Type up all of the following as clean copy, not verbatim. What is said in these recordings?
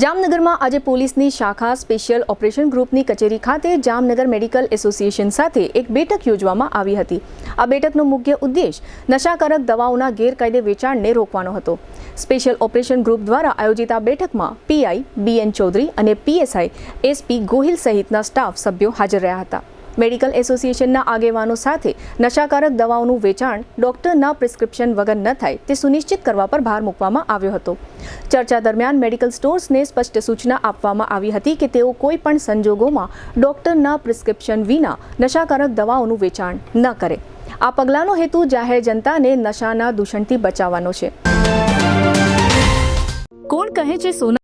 જામનગરમાં આજે પોલીસની શાખા સ્પેશિયલ ઓપરેશન ગ્રુપની કચેરી ખાતે જામનગર મેડિકલ એસોસિએશન સાથે એક બેઠક યોજવામાં આવી હતી। આ બેઠકનો મુખ્ય ઉદ્દેશ નશાકારક દવાઓના ગેરકાયદે વેચાણને રોકવાનો હતો। સ્પેશિયલ ઓપરેશન ગ્રુપ દ્વારા આયોજિત આ બેઠકમાં પીઆઈ બીએન ચૌધરી અને પીએસઆઈ એસપી ગોહિલ સહિતના સ્ટાફ સભ્યો હાજર રહ્યા હતા। મેડિકલ એસોસિએશનના આગેવાનો સાથે નશાકારક દવાઓનું વેચાણ ડોક્ટરના પ્રિસ્ક્રિપ્શન વગર ન થાય તે સુનિશ્ચિત કરવા પર ભાર મૂકવામાં આવ્યો હતો। ચર્ચા દરમિયાન મેડિકલ સ્ટોર્સને સ્પષ્ટ સૂચના આપવામાં આવી હતી કે તેઓ કોઈ પણ સંજોગોમાં ડોક્ટરના પ્રિસ્ક્રિપ્શન વિના નશાકારક દવાઓનું વેચાણ ન કરે। આ પગલાંનો હેતુ જાહેર જનતાને નશાના દૂષણથી બચાવવાનો છે। કોણ કહે છે સોના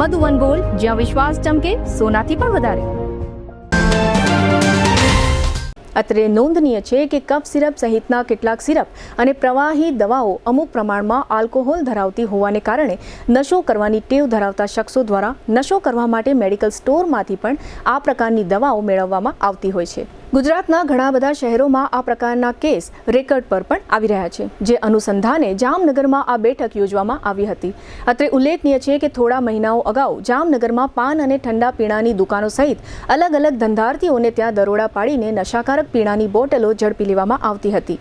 મધુવન ગોલ્ડ, જ્યાં વિશ્વાસ ચમકે સોનાથી પણ વધારે। અત્રે નોંધનીય છે કે કફ સિરપ સહિતના કેટલાક સિરપ અને પ્રવાહી દવાઓ અમુક પ્રમાણમાં આલ્કોહોલ ધરાવતી હોવાને કારણે નશો કરવાની ટેવ ધરાવતા શખ્સો દ્વારા નશો કરવા માટે મેડિકલ સ્ટોરમાંથી પણ આ પ્રકારની દવાઓ મેળવવામાં આવતી હોય છે। ગુજરાતના ઘણા બધા શહેરોમાં આ પ્રકારના કેસ રેકર્ડ પર પણ આવી રહ્યા છે, જે અનુસંધાને જામનગરમાં આ બેઠક યોજવામાં આવી હતી। અત્રે ઉલ્લેખનીય છે કે થોડા મહિનાઓ અગાઉ જામનગરમાં પાન અને ઠંડા પીણાની દુકાનો સહિત અલગ અલગ ધંધાર્થીઓને ત્યાં દરોડા પાડીને નશાકારક પીણાની બોટલો ઝડપી લેવામાં આવતી હતી।